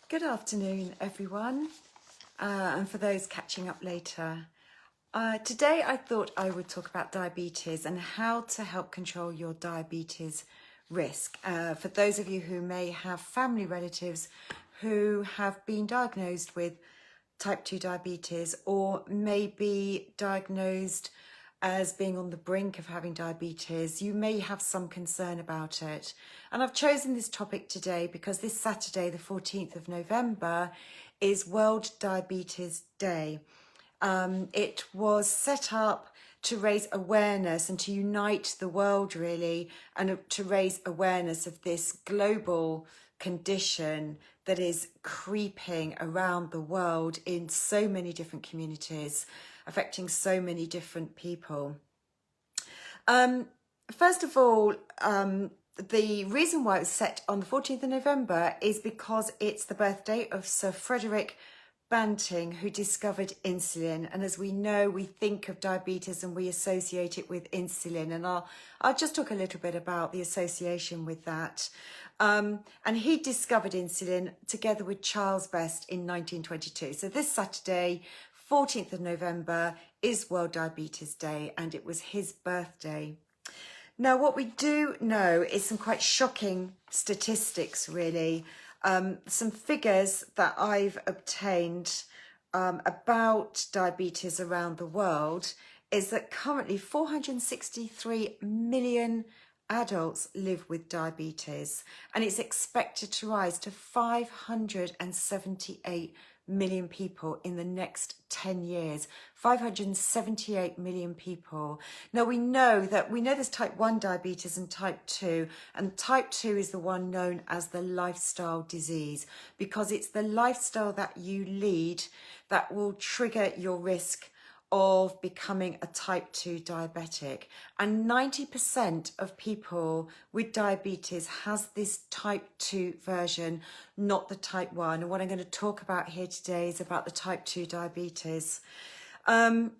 Good afternoon, everyone, and for those catching up later. Today I thought I would talk about diabetes and how to help control your diabetes risk. For those of you who may have family relatives who have been diagnosed with type 2 diabetes or may be diagnosed as being on the brink of having diabetes, you may have some concern about it. And I've chosen this topic today because this Saturday, the 14th of November, is World Diabetes Day. It was set up to raise awareness and to unite the world, really, and to raise awareness of this global condition that is creeping around the world in so many different communities, affecting so many different people. First of all, the reason why it was set on the 14th of November is because it's the birthday of Sir Frederick Banting, who discovered insulin. And as we know, we think of diabetes and we associate it with insulin. And I'll just talk a little bit about the association with that. And he discovered insulin together with Charles Best in 1922. So this Saturday, 14th of November, is World Diabetes Day, and it was his birthday. Now, what we do know is some quite shocking statistics, really. Some figures that I've obtained about diabetes around the world is that currently 463 million adults live with diabetes, and it's expected to rise to 578 million people in the next 10 years. 578 million people. Now we know there's type 1 diabetes and type 2, and type 2 is the one known as the lifestyle disease, because it's the lifestyle that you lead that will trigger your risk of becoming a type 2 diabetic. And 90% of people with diabetes has this type 2 version, not the type 1. And what I'm going to talk about here today is about the type 2 diabetes. So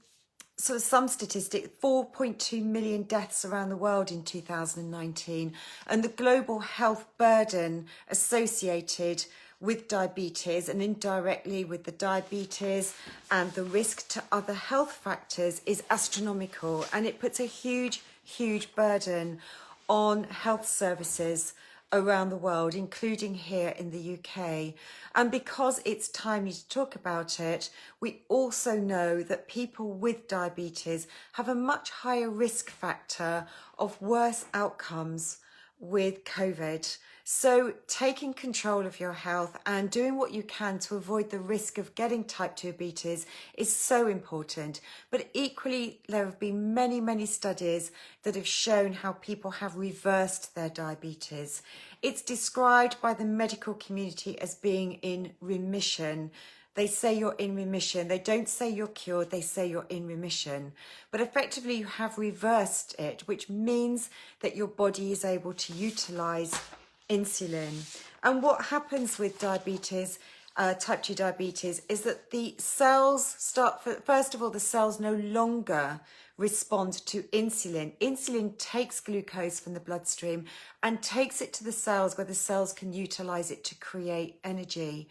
some statistics, 4.2 million deaths around the world in 2019, and the global health burden associated with diabetes and indirectly with the diabetes and the risk to other health factors is astronomical, and it puts a huge burden on health services around the world, including here in the UK. And because it's timely to talk about it, we also know that people with diabetes have a much higher risk factor of worse outcomes with COVID. So taking control of your health and doing what you can to avoid the risk of getting type 2 diabetes is so important. But equally, there have been many studies that have shown how people have reversed their diabetes. It's described by the medical community as being in remission. They say you're in remission. They don't say you're cured, they say you're in remission. But effectively you have reversed it, which means that your body is able to utilize insulin. And what happens with diabetes, type 2 diabetes, is that the cells first of all, the cells no longer respond to insulin. Insulin takes glucose from the bloodstream and takes it to the cells where the cells can utilize it to create energy.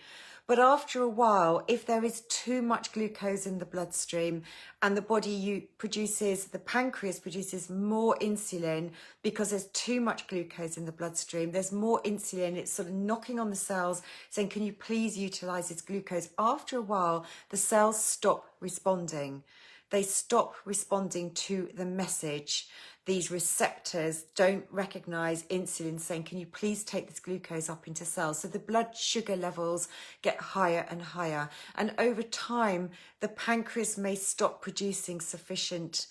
But after a while, if there is too much glucose in the bloodstream and the the pancreas produces more insulin because there's too much glucose in the bloodstream, there's more insulin, it's sort of knocking on the cells saying, can you please utilize this glucose? After a while, the cells stop responding. They stop responding to the message. These receptors don't recognize insulin saying, can you please take this glucose up into cells? So the blood sugar levels get higher and higher. And over time, the pancreas may stop producing sufficient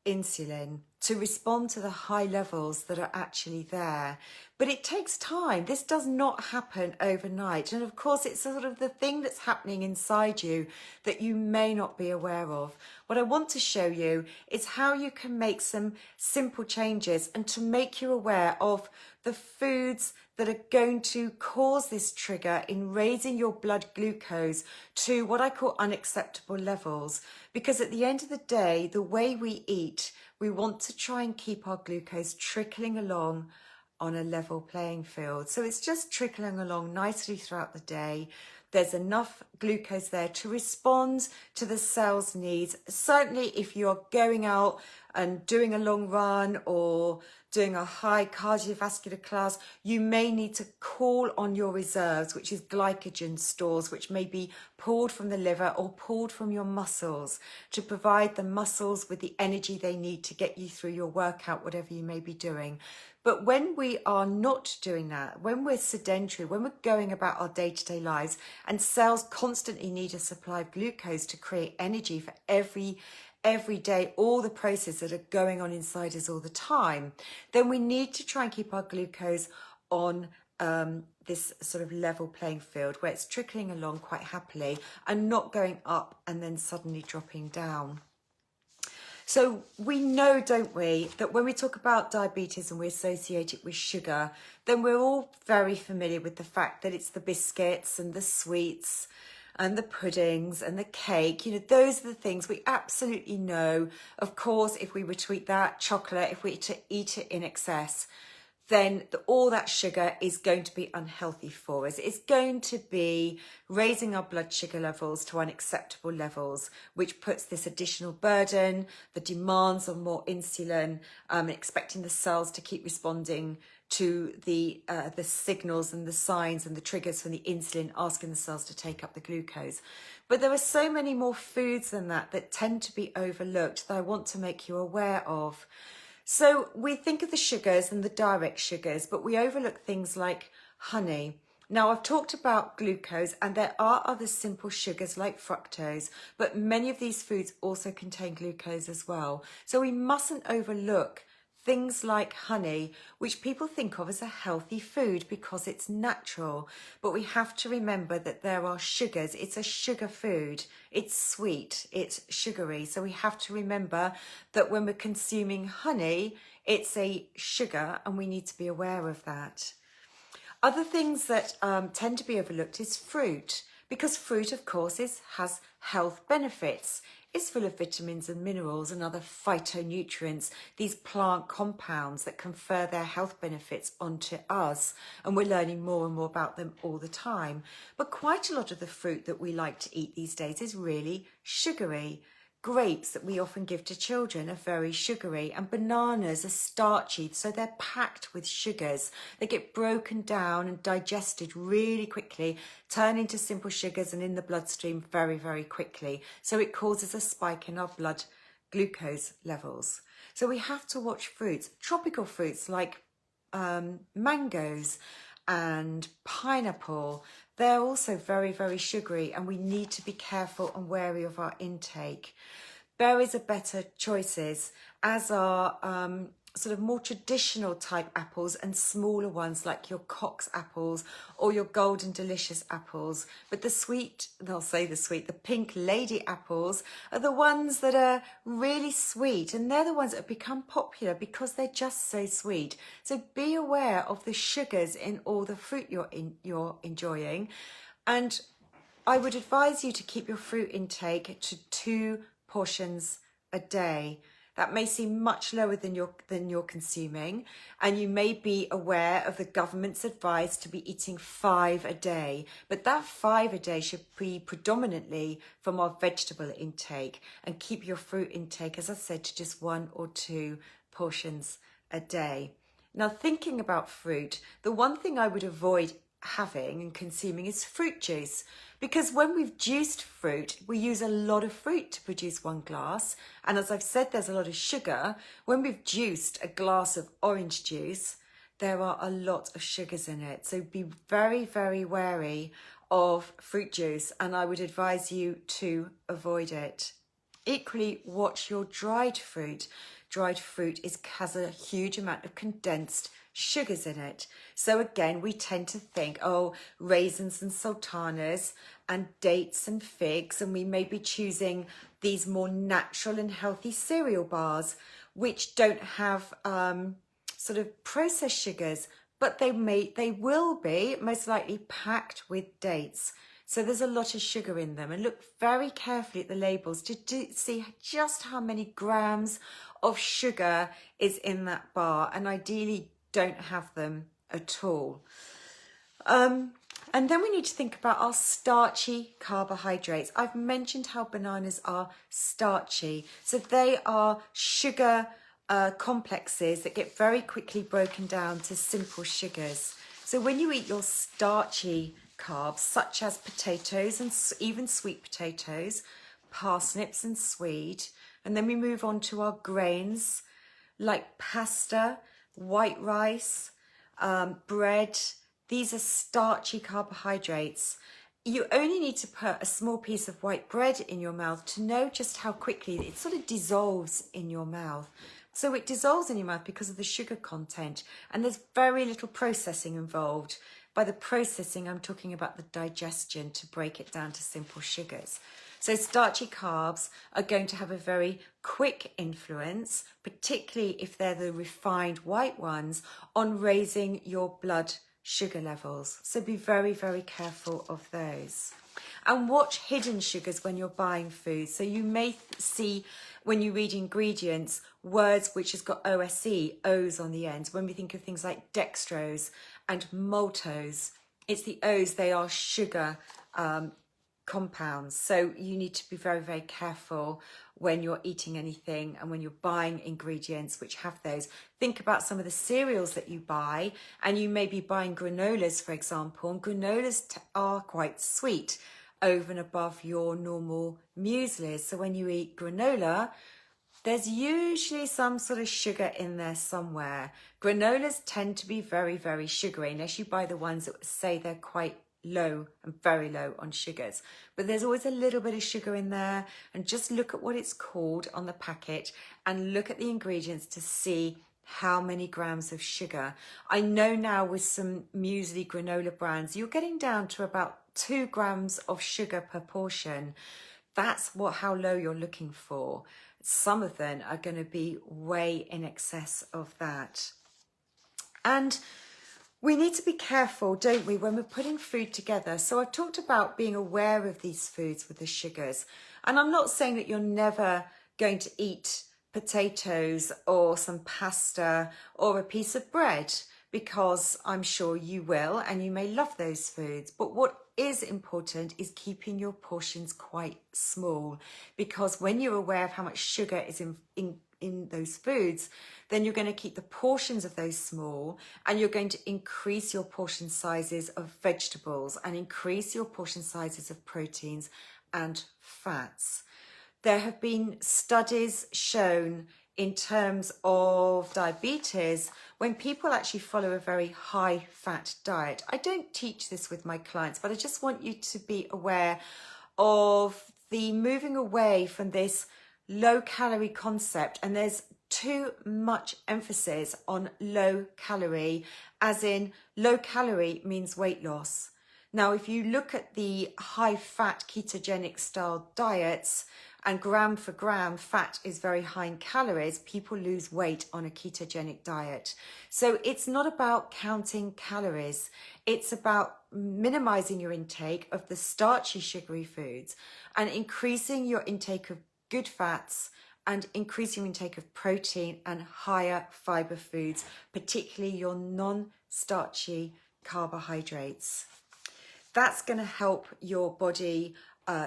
insulin to respond to the high levels that are actually there. But it takes time. This does not happen overnight. And of course, it's sort of the thing that's happening inside you that you may not be aware of. What I want to show you is how you can make some simple changes and to make you aware of the foods that are going to cause this trigger in raising your blood glucose to what I call unacceptable levels. Because at the end of the day, the way we eat, we want to try and keep our glucose trickling along on a level playing field. So it's just trickling along nicely throughout the day. There's enough glucose there to respond to the cell's needs. Certainly if you're going out and doing a long run or doing a high cardiovascular class, you may need to call on your reserves, which is glycogen stores, which may be pulled from the liver or pulled from your muscles to provide the muscles with the energy they need to get you through your workout, whatever you may be doing. But when we are not doing that, when we're sedentary, when we're going about our day-to-day lives and cells constantly need a supply of glucose to create energy for every day, all the processes that are going on inside us all the time, then we need to try and keep our glucose on this sort of level playing field where it's trickling along quite happily and not going up and then suddenly dropping down. So we know, don't we, that when we talk about diabetes and we associate it with sugar, then we're all very familiar with the fact that it's the biscuits and the sweets and the puddings and the cake. You know, those are the things we absolutely know. Of course, if we were to eat that chocolate, if we were to eat it in excess, then all that sugar is going to be unhealthy for us. It's going to be raising our blood sugar levels to unacceptable levels, which puts this additional burden, the demands of more insulin, expecting the cells to keep responding to the signals and the signs and the triggers from the insulin, asking the cells to take up the glucose. But there are so many more foods than that that tend to be overlooked that I want to make you aware of. So we think of the sugars and the direct sugars, but we overlook things like honey. Now, I've talked about glucose, and there are other simple sugars like fructose, but many of these foods also contain glucose as well. So we mustn't overlook things like honey, which people think of as a healthy food because it's natural. But we have to remember that there are sugars. It's a sugar food. It's sweet. It's sugary. So we have to remember that when we're consuming honey, it's a sugar, and we need to be aware of that. Other things that tend to be overlooked is fruit, because fruit, of course, has health benefits. It's full of vitamins and minerals and other phytonutrients, these plant compounds that confer their health benefits onto us. And we're learning more and more about them all the time. But quite a lot of the fruit that we like to eat these days is really sugary. Grapes that we often give to children are very sugary, and bananas are starchy, so they're packed with sugars. They get broken down and digested really quickly, turn into simple sugars and in the bloodstream very, very quickly. So it causes a spike in our blood glucose levels. So we have to watch fruits, tropical fruits like mangoes and pineapple. They're also very, very sugary, and we need to be careful and wary of our intake. Berries are better choices, as are sort of more traditional type apples and smaller ones like your Cox apples or your Golden Delicious apples. But the pink lady apples are the ones that are really sweet, and they're the ones that have become popular because they're just so sweet. So be aware of the sugars in all the fruit you're enjoying, and I would advise you to keep your fruit intake to 2 portions a day. That may seem much lower than you're consuming, and you may be aware of the government's advice to be eating 5 a day. But that 5 a day should be predominantly from our vegetable intake, and keep your fruit intake, as I said, to just 1 or 2 portions a day. Now, thinking about fruit, the one thing I would avoid having and consuming is fruit juice, because when we've juiced fruit, we use a lot of fruit to produce 1 glass, and as I've said, there's a lot of sugar. When we've juiced a glass of orange juice, there are a lot of sugars in it, so be very, very wary of fruit juice, and I would advise you to avoid it. Equally, watch your dried fruit. Dried fruit has a huge amount of condensed sugars in it. So again, we tend to think, oh, raisins and sultanas and dates and figs, and we may be choosing these more natural and healthy cereal bars, which don't have sort of processed sugars, but they will be most likely packed with dates. So there's a lot of sugar in them, and look very carefully at the labels to see just how many grams of sugar is in that bar, and ideally don't have them at all. And then we need to think about our starchy carbohydrates. I've mentioned how bananas are starchy. So they are sugar complexes that get very quickly broken down to simple sugars. So when you eat your starchy carbs, such as potatoes and even sweet potatoes, parsnips and swede, and then we move on to our grains like pasta, white rice, bread. These are starchy carbohydrates. You only need to put a small piece of white bread in your mouth to know just how quickly it sort of dissolves in your mouth. So it dissolves in your mouth because of the sugar content, and there's very little processing involved. By the processing, I'm talking about the digestion to break it down to simple sugars. So starchy carbs are going to have a very quick influence, particularly if they're the refined white ones, on raising your blood sugar levels. So be very, very careful of those. And watch hidden sugars when you're buying food. So you may see when you read ingredients, words which has got OSE, O's on the end. When we think of things like dextrose and maltose, it's the O's, they are sugar compounds. So you need to be very, very careful when you're eating anything and when you're buying ingredients which have those. Think about some of the cereals that you buy, and you may be buying granolas, for example, and granolas are quite sweet over and above your normal mueslis. So when you eat granola, there's usually some sort of sugar in there somewhere. Granolas tend to be very, very sugary, unless you buy the ones that say they're quite low and very low on sugars. But there's always a little bit of sugar in there, and just look at what it's called on the packet and look at the ingredients to see how many grams of sugar. I know now with some muesli granola brands, you're getting down to about 2 grams of sugar per portion. That's how low you're looking for. Some of them are going to be way in excess of that. And we need to be careful, don't we, when we're putting food together. So I've talked about being aware of these foods with the sugars. And I'm not saying that you're never going to eat potatoes or some pasta or a piece of bread, because I'm sure you will and you may love those foods. But what is important is keeping your portions quite small, because when you're aware of how much sugar is in those foods, then you're going to keep the portions of those small, and you're going to increase your portion sizes of vegetables and increase your portion sizes of proteins and fats. There have been studies shown in terms of diabetes when people actually follow a very high fat diet. I don't teach this with my clients, but I just want you to be aware of the moving away from this low calorie concept. And there's too much emphasis on low calorie, as in low calorie means weight loss. Now, if you look at the high fat ketogenic style diets, and gram for gram, fat is very high in calories, people lose weight on a ketogenic diet. So it's not about counting calories. It's about minimizing your intake of the starchy, sugary foods and increasing your intake of good fats and increasing your intake of protein and higher fiber foods, particularly your non-starchy carbohydrates. That's going to help your body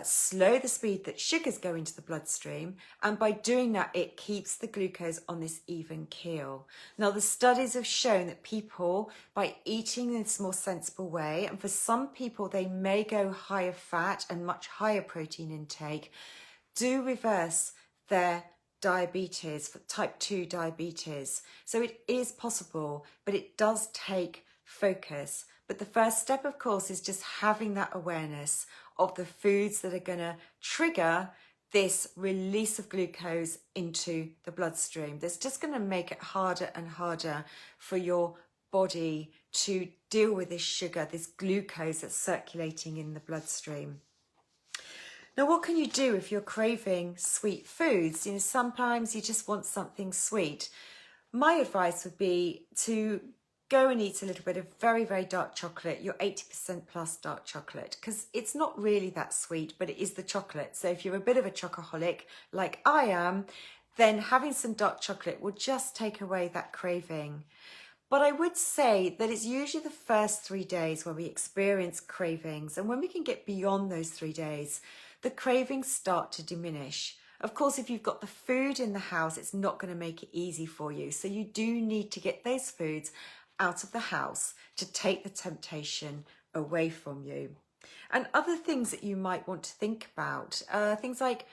slow the speed that sugars go into the bloodstream, and by doing that it keeps the glucose on this even keel. Now the studies have shown that people, by eating in this more sensible way, and for some people they may go higher fat and much higher protein intake, do reverse their diabetes, for type 2 diabetes. So it is possible, but it does take focus. But the first step, of course, is just having that awareness of the foods that are going to trigger this release of glucose into the bloodstream. That's just going to make it harder and harder for your body to deal with this sugar, this glucose that's circulating in the bloodstream. Now, what can you do if you're craving sweet foods? You know, sometimes you just want something sweet. My advice would be to go and eat a little bit of very, very dark chocolate, your 80% plus dark chocolate, because it's not really that sweet, but it is the chocolate. So if you're a bit of a chocoholic like I am, then having some dark chocolate will just take away that craving. But I would say that it's usually the first 3 days where we experience cravings. And when we can get beyond those 3 days, the cravings start to diminish. Of course, if you've got the food in the house, it's not going to make it easy for you. So you do need to get those foods out of the house to take the temptation away from you. And other things that you might want to think about, things like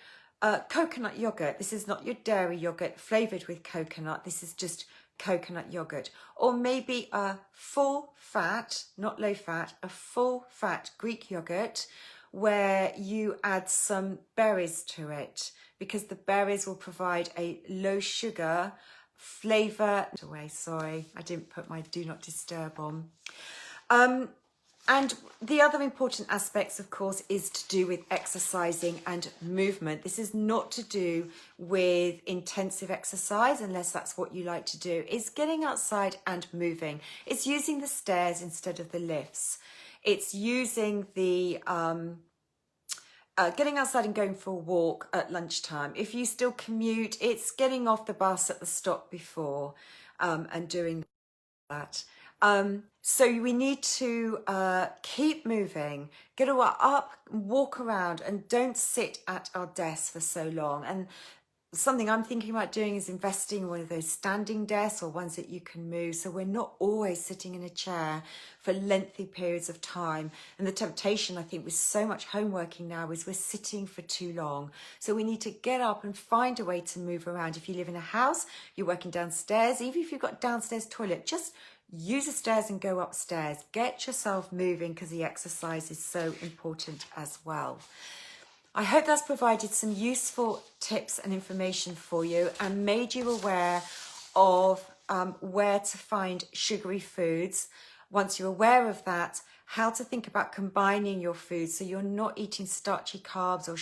coconut yogurt. This is not your dairy yogurt flavoured with coconut. This is just coconut yogurt. Or maybe a full fat, not low fat, a full fat Greek yogurt where you add some berries to it, because the berries will provide a low sugar flavour. Sorry, I didn't put my do not disturb on. And the other important aspects, of course, is to do with exercising and movement. This is not to do with intensive exercise, unless that's what you like to do. It's getting outside and moving. It's using the stairs instead of the lifts. It's using the getting outside and going for a walk at lunchtime. If you still commute, it's getting off the bus at the stop before and doing that. So we need to keep moving, get up, walk around, and don't sit at our desks for so long. And something I'm thinking about doing is investing in one of those standing desks or ones that you can move, so we're not always sitting in a chair for lengthy periods of time. And the temptation, I think, with so much home working now is we're sitting for too long. So we need to get up and find a way to move around. If you live in a house, you're working downstairs, even if you've got a downstairs toilet, just use the stairs and go upstairs. Get yourself moving, because the exercise is so important as well. I hope that's provided some useful tips and information for you and made you aware of where to find sugary foods. Once you're aware of that, how to think about combining your foods so you're not eating starchy carbs or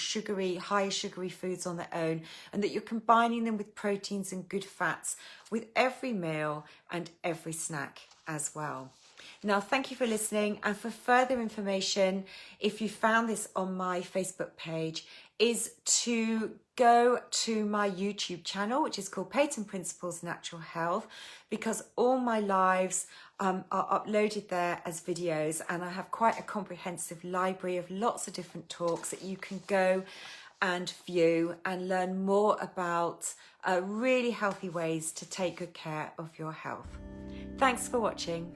high sugary foods on their own, and that you're combining them with proteins and good fats with every meal and every snack as well. Now, thank you for listening, and for further information, if you found this on my Facebook page, is to go to my YouTube channel, which is called Peyton Principles Natural Health, because all my lives are uploaded there as videos, and I have quite a comprehensive library of lots of different talks that you can go and view and learn more about really healthy ways to take good care of your health. Thanks for watching.